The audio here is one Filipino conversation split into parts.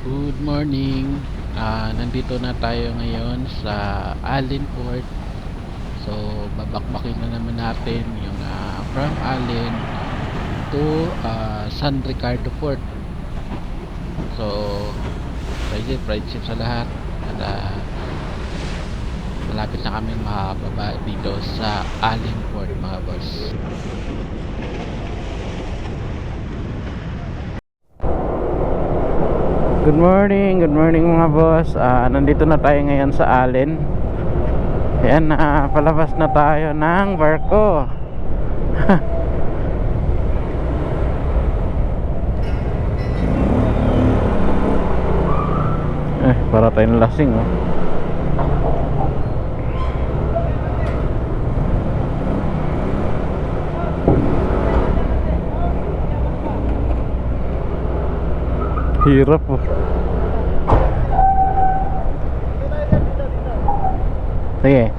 Good morning. Nandito na tayo ngayon sa Allen Port. So, babakbakin na naman natin yung from Allen to San Ricardo Port. So, ride ship sa lahat. At malapit na kami makababa dito sa Allen Port, mga boss. Good morning mga boss. Nandito na tayo ngayon sa Allen. Ayan, palabas na tayo ng barko. Para tayong lasing, oh. Hirap, oh. Sige.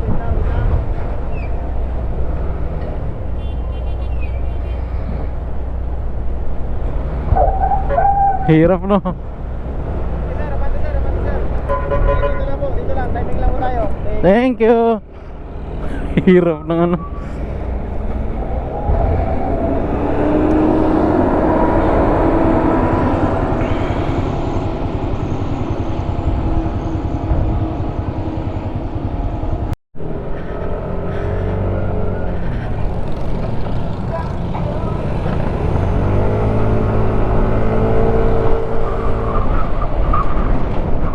Hirap, no? Dito lang, timing lang mo tayo. Thank you. Hirap ng ano.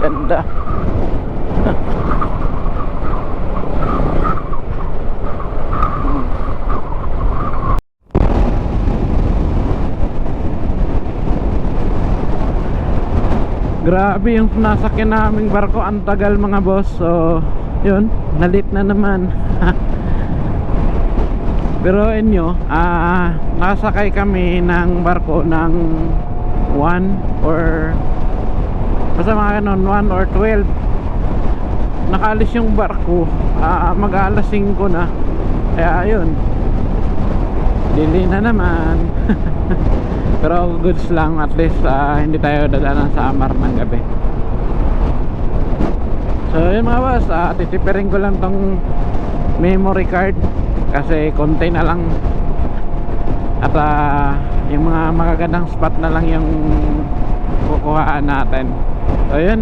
Ganda. Grabe yung nasakyan naming barko, ang tagal mga boss. So yun, nalit na naman. Pero inyo, nasakay kami ng barko ng 1 or basta mga ganun, 1 or 12. Nakaalis yung barko mag-alas 5 na. Kaya yun, dili na naman. Pero goods lang, at least hindi tayo dadaanan sa Amar ng gabi. So yun mga boss, titipirin ko lang tong memory card kasi konti na lang. At yung mga magagandang spot na lang yung kukuhaan natin. So yun.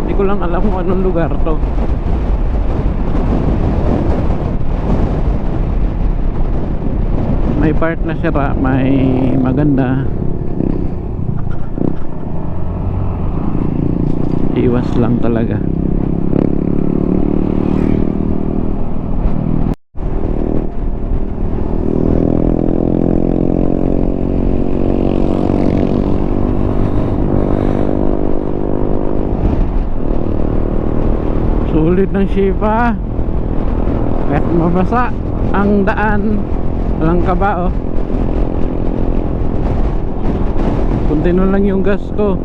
Hindi ko lang alam kung anong lugar to. May part na sira, may maganda. Iwas lang talaga. Sulit ng Shipa. Kahit mabasa ang daan, walang kaba, oh. Kunti na lang yung gas ko.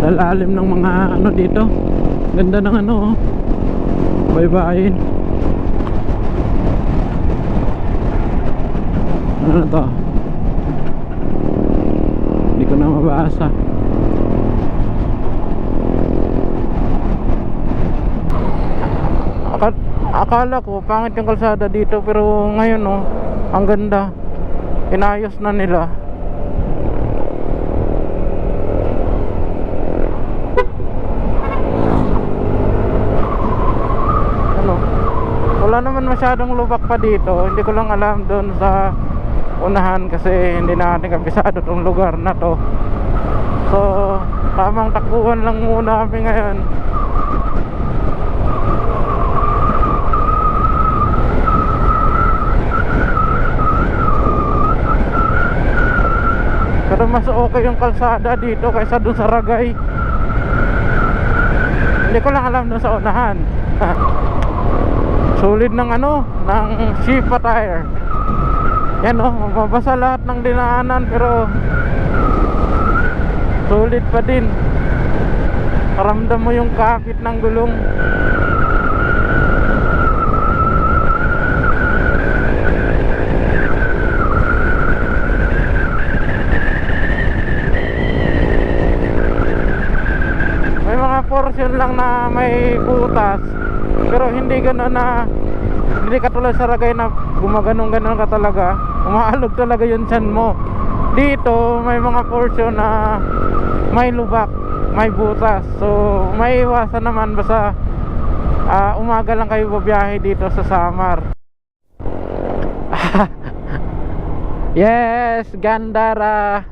Lalalim ng mga ano dito. Ganda ng ano, oh. Baybayin. Ano na to? Hindi ko na mabasa. Akala ko pangit yung kalsada dito, pero ngayon, oh, ang ganda. Inayos na nila. Ano? Wala naman masyadong lubak pa dito. Hindi ko lang alam doon sa unahan kasi hindi natin kabisado tong lugar na to. So tamang takbuhan lang muna kami ngayon. Pero mas okay yung kalsada dito kaysa dun sa Ragay. Hindi ko lang alam dun sa unahan. Solid ng ano, ng Shipa tire. Yan, oh, mababasa lahat ng dinaanan, pero Solid pa din. Paramdam mo yung kapit ng gulong. May mga portion lang na may butas, pero hindi gano'n na, hindi katulad sa Ragay na gumaganong-ganon ka talaga. Umaalog talaga yung tiyan mo. Dito may mga portion na may lubak, may butas. So may iwasan naman basta umaga lang kayo babiyahe dito sa Samar. Yes, Gandara.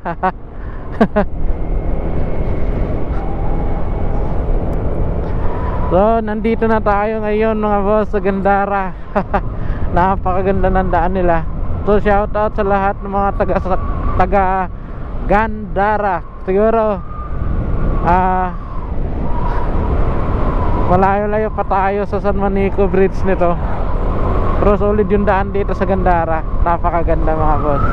So nandito na tayo ngayon mga boss sa Gandara. Napakaganda ng daan nila. So shout out sa lahat ng mga taga Gandara. Siguro malayo-layo pa tayo sa San Manico Bridge nito, pero solid yung daan dito sa Gandara. Napakaganda mga boss.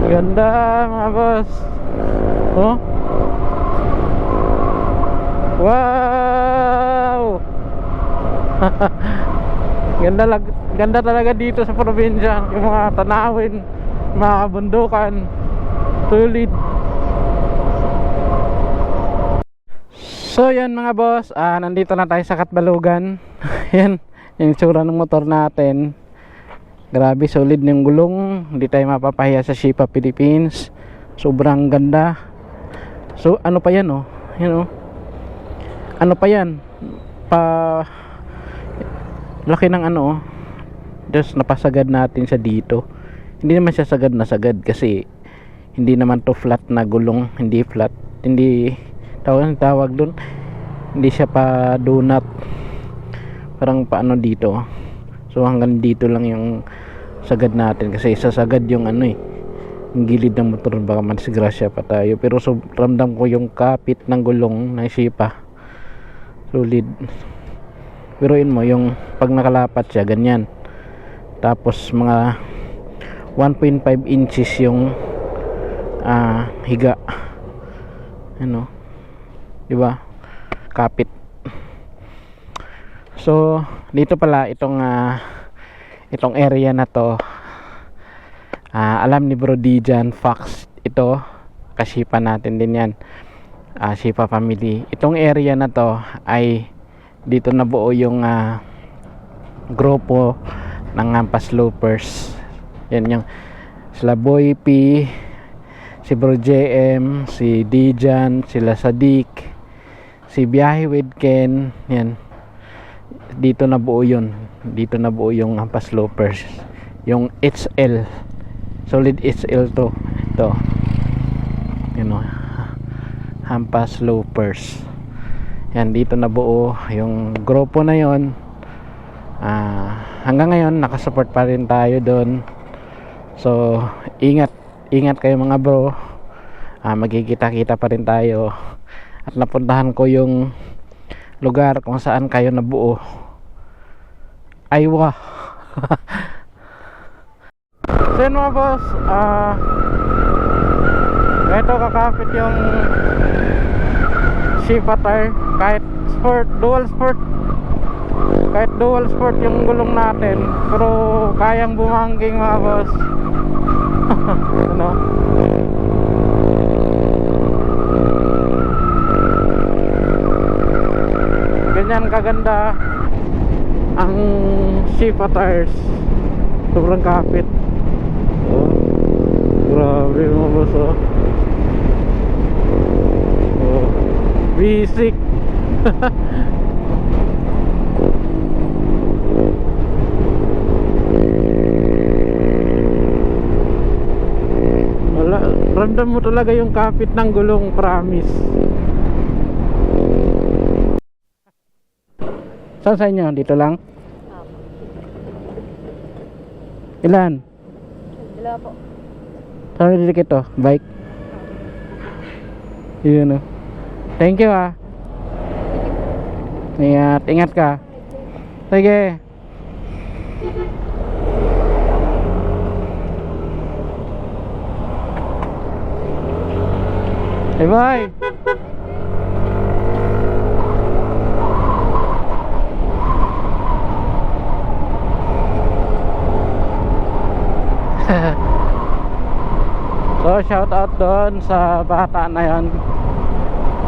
Ganda mga boss. Oh, wow. Ganda talaga dito sa probinsya. Yung mga tanawin, mga kabundukan, solid. So yan mga boss, nandito na tayo sa Katbalugan. Yan yung itsura ng motor natin. Grabe, solid yung gulong. Hindi tayo mapapahiya sa Shipa Philippines. Sobrang ganda. So ano pa yan, oh, you know? Ano pa yan, laki ng ano, oh. Just napasagad natin siya dito. Hindi naman siya sagad na sagad kasi hindi naman to flat na gulong. Hindi flat, hindi tawag doon, hindi siya pa donut, parang paano dito. So hanggang dito lang yung sagad natin kasi sasagad yung ano yung gilid ng motor, baka madisgrasya pa tayo. Pero so ramdam ko yung kapit ng gulong ng Shipa, solid. Biruin mo yung pag nakalapat siya ganyan, tapos mga 1.5 inches yung higa, ano, diba, kapit. So dito pala itong area na to, alam ni Bro Dijan Fox ito, kashipa natin din yan, Shipa family. Itong area na to ay dito nabuo yung grupo ng Hampas Loopers. Yan yung sila Boy P, si Bro JM, si Dijan, sila Sadik, si Biyahe with Ken. Yan, dito nabuo yun. Dito nabuo yung Hampas Loopers, yung HL, solid HL to. Ito, you know, Hampas Loopers. Yan, dito nabuo yung grupo na yon. Hanggang ngayon nakasupport pa rin tayo doon. So ingat kayo mga bro. Magkikita-kita pa rin tayo. At napuntahan ko yung lugar kung saan kayo nabuo. Aywa. So yun mga boss, ito kakapit yung Shipa tire. Kahit sport, dual sport yung gulong natin, pero kayang bumangking mga boss. Ano? Ganyan kaganda ang Shipa tires. Sobrang kapit. Oh, grabe mga boss, oh. Oh, basic. Wala, ramdam mo talaga yung kapit ng gulong, promise. Saan sa inyo? Dito lang? Ilan? Dalawa po. Saan dito ito? Bike? Yun, oh. Thank you, ah. Ingat ka. Sige. Bye bye. So shout out doon sa bata na yon.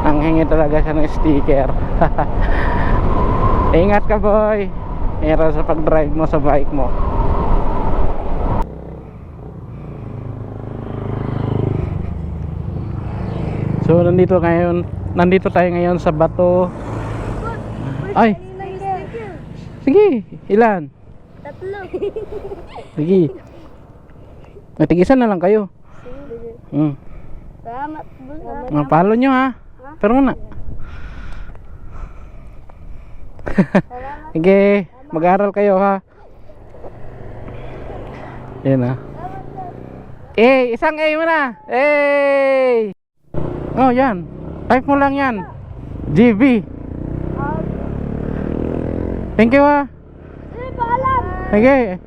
Nanghingi talaga siya ng sticker. Ingat ka boy. Ingat sa pag-drive mo sa bike mo. So nandito tayo ngayon sa bato. Ay, sige, ilan? 3. Sige. Natigisan na lang kayo. Salamat, boss. Mapalo nyo ha. Pero muna. Sige, mag-aral kayo ha. Yan ha. Isang A mo na. Oh, yan. Type mo lang yan. GB. Thank you ha. Paalam. Sige.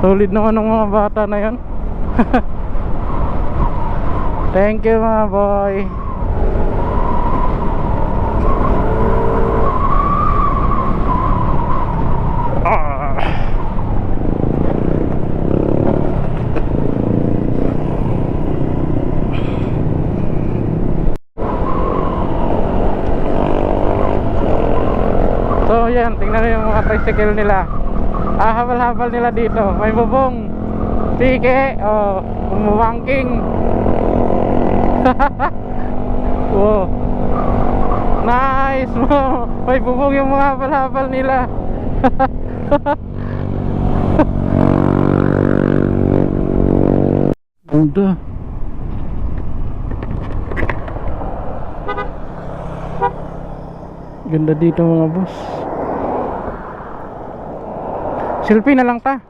Solid naman ng mga bata na yan. Thank you mga boy. So yan, tingnan nyo yung mga tricycle nila. Habal-habal nila dito. May bubong. Sige, umawangking. Wow. Nice mo. May bubong yung mga habal-habal nila. Ganda. Ganda dito mga boss. Selfie na lang ta.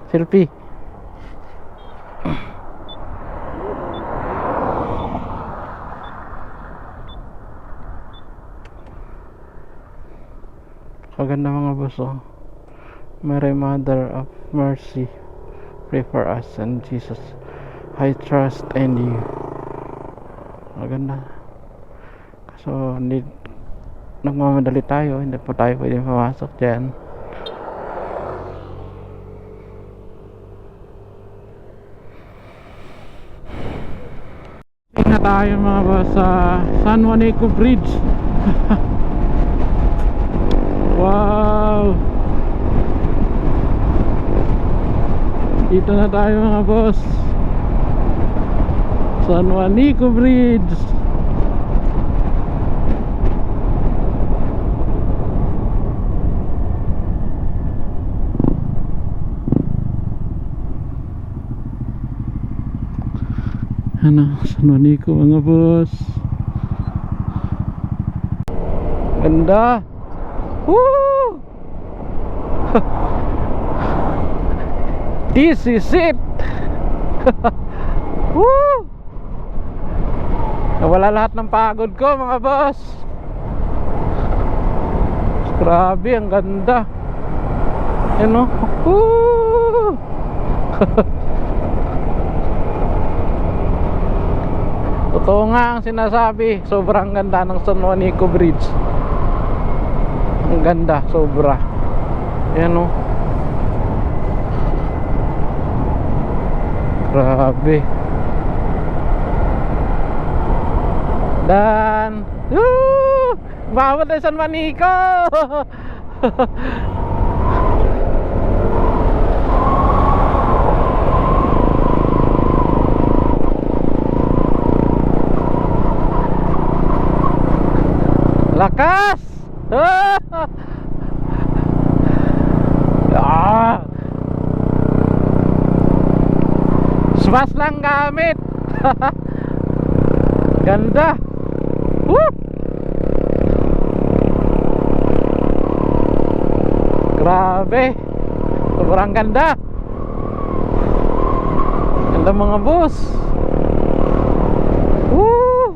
Selfie. Maganda mga boss oh. Mary Mother of Mercy, pray for us, and Jesus, I trust in you. Maganda. So nagmamadali tayo, hindi po tayo pwede pumasok dyan. Na tayo mga boss sa San Juanico Bridge. Wow, dito na tayo mga boss, San Juanico Bridge. Ano, San Juanico mga boss. Ganda. Woo! This is it. Woo! Nawala lahat ng pagod ko mga boss. Grabe, ang ganda. Yan o. Woo! Totoo nga ang sinasabi, sobrang ganda ng San Juanico Bridge. Ang ganda, sobra. Yan o. Grabe. Dan bawat na San Juanico. Lakas! Smash lang gamit. Ganda. Woo! Grabe. Sobrang ganda. Ganda mga boss. Woo!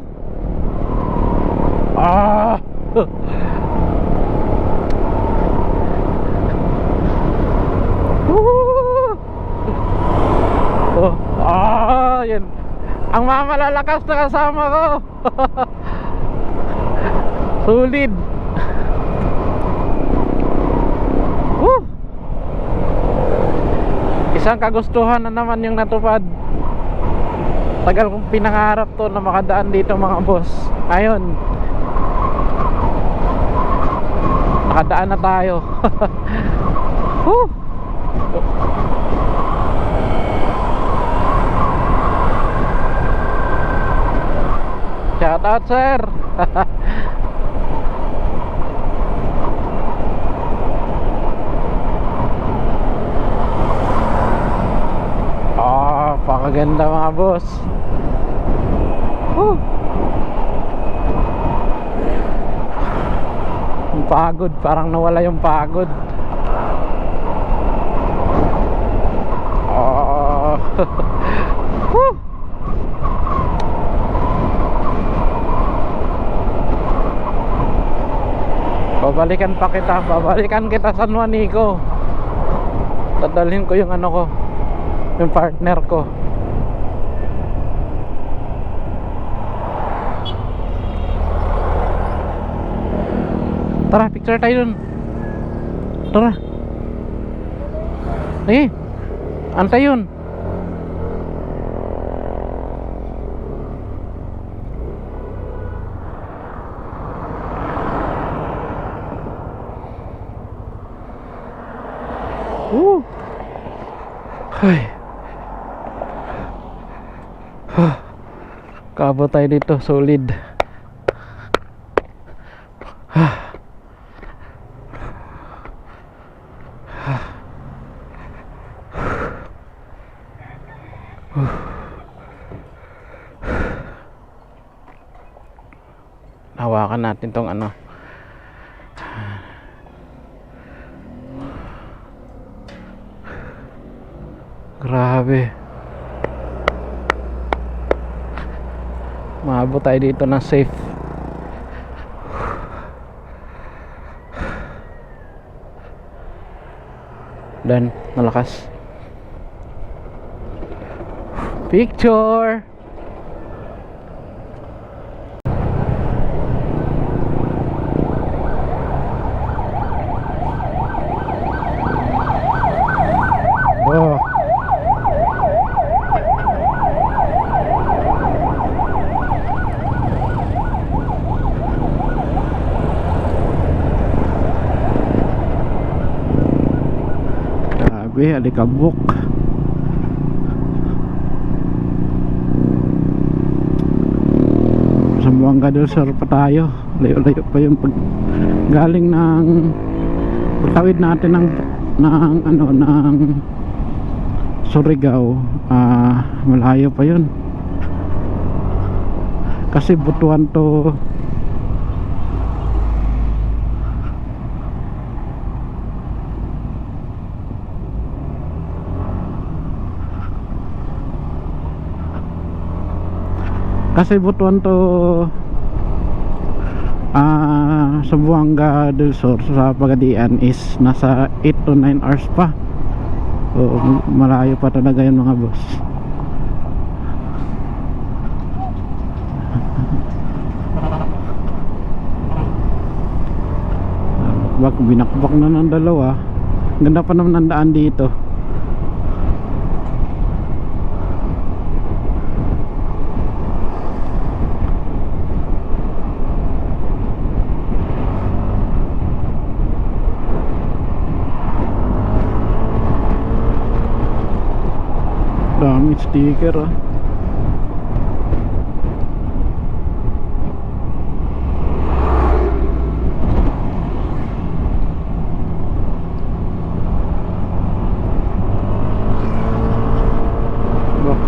Malalakas na kasama ko. Sulit. Isang kagustuhan na naman yung natupad. Tagal kong pinangarap to na makadaan dito mga boss. Ayun, nakadaan na tayo. Shout out sir. Pakaganda mga boss. Yung pagod, parang nawala yung pagod. Babalikan kita San Juanico. Dadalhin ko yung ano ko, yung partner ko. Tara, picture tayo dun. Tara. Antay yun. Ay. Kaabot tayo dito, solid. Hawakan natin tong ano. Grabe. Maabot tayo dito ng safe. Dan, malakas. Picture. Oh. Grabe, alikabok. Sambuanga del Sur pa tayo. Layo-layo pa yung pag galing ng pagtawid natin ng Surigao. Malayo pa yun kasi Butuan to Sambuanga del Sur sa Pagadian is nasa 8 to 9 hours pa. So, malayo pa talaga yun mga boss. Binakbak na ng dalawa. Ganda pa naman ang daan dito. Daming sticker ah.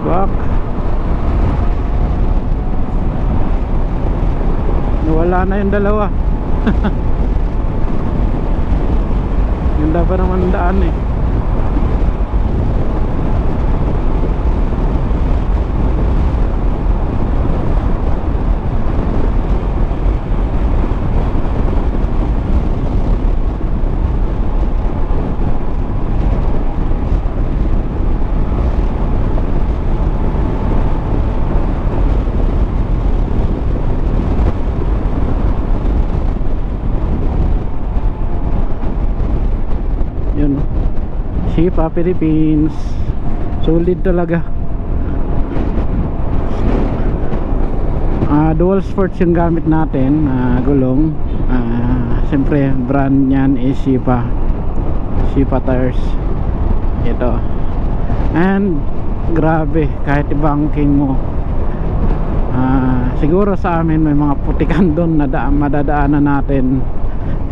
Bak. Nawala na yung dalawa. Ganda pa naman ang daan eh. Sipa Philippines. Solid talaga. Dual sports yung gamit natin, gulong. Siyempre brand nyan is Sipa tires ito. And grabe, kahit i-banking mo, siguro sa amin may mga putikan doon na madadaanan natin.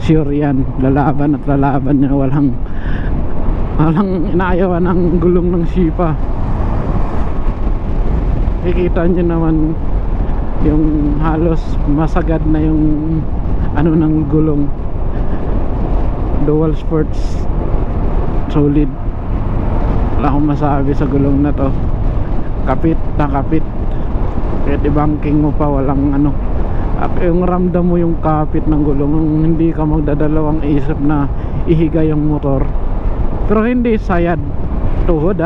Sure yan, lalaban at lalaban niya. Walang inaayawan ng gulong ng Sipa. Kikita nyo naman yung halos masagad na yung ano ng gulong. Dual sports, solid. Wala akong masabi sa gulong na to. Kapit na kapit. Kahit i-banking mo pa, walang ano. At yung ramdam mo yung kapit ng gulong, hindi ka magdadalawang isip na ihiga yung motor. Pero hindi sayad tuhod,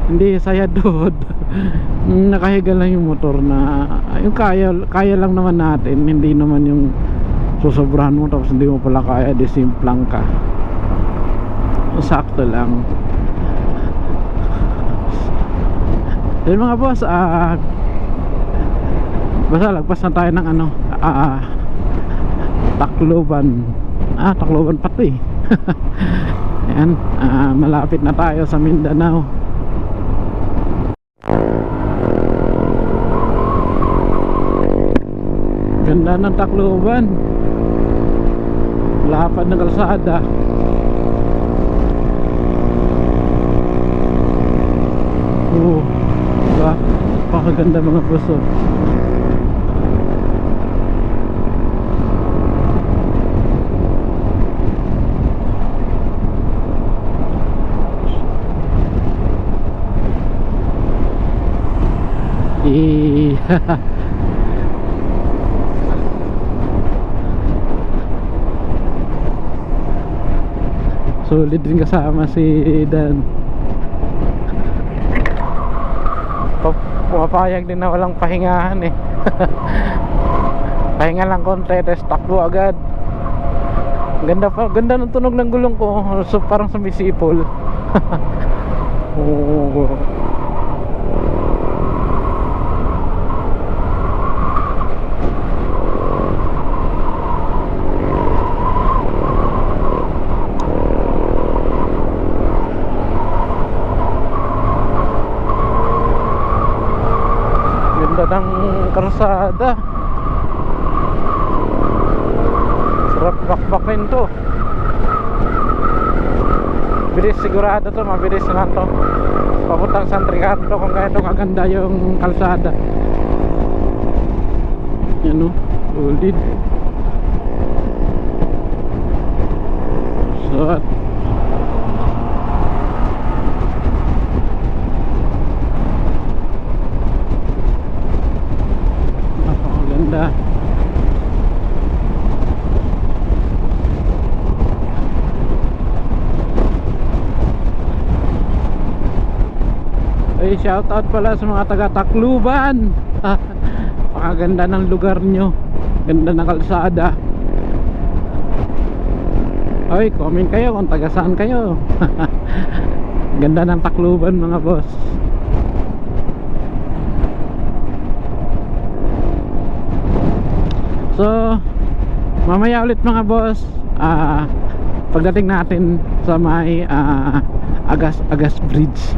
hindi sayad tuhod. Nakahiga lang yung motor na yung kaya lang naman natin, hindi naman yung susobrahan mo tapos hindi mo pala kaya, disimplang ka. Sakto lang. Then mga boss, basta lagpas na tayo ng ano, Tacloban. Tacloban pa to eh. Ayan, malapit na tayo sa Mindanao. Ganda ng Tacloban. Lapad ng kalsada. Diba? Pakaganda mga puso. Solid din kasama si Dan. Pumapayag din na walang pahingahan eh. Pahinga lang konti, tapos takbo agad. Ganda ng tunog ng gulong ko. So, parang sumisipol. Oh. Ng karsada, sarap bakbakin to. Bilis, sigurado to, mabilis lang to papuntang San Ricardo kung ganito kaganda yung kalsada. Yan o, solid. So ganda. Ay, shout out pala sa mga taga Tacloban. Pakaganda ng lugar nyo, ganda ng kalsada. Ay, comment kayo kung taga saan kayo. Ganda ng Tacloban mga boss. So, mamaya ulit mga boss, pagdating natin sa may Agas Bridge.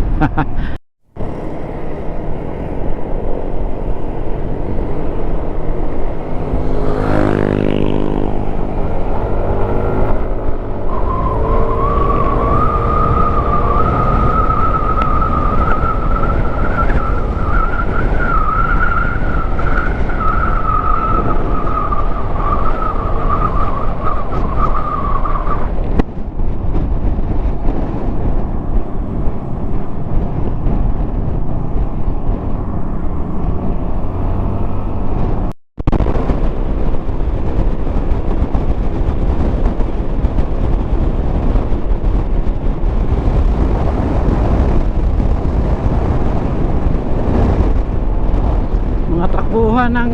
Takbuhan ng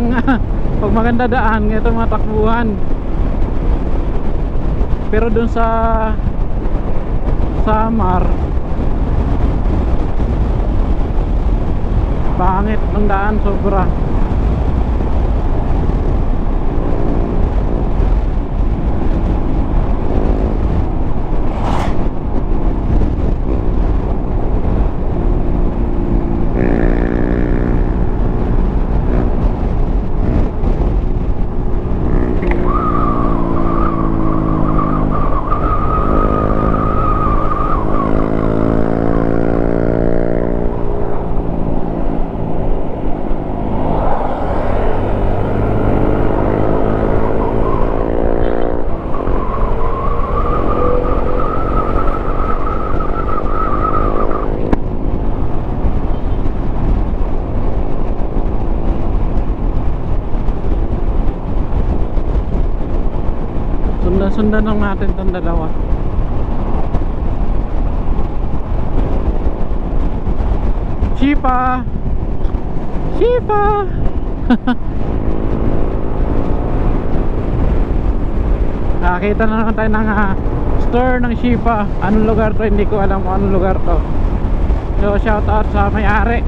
pag maganda daan, ito mga takbuhan. Pero dun sa Samar. Pangit ng daan sobra. Sundan lang natin tong dalawa. Shipa! Shipa! Nakakita na naman tayo ng store ng Shipa. Anong lugar to? Hindi ko alam kung anong lugar to. So shout out sa may-ari.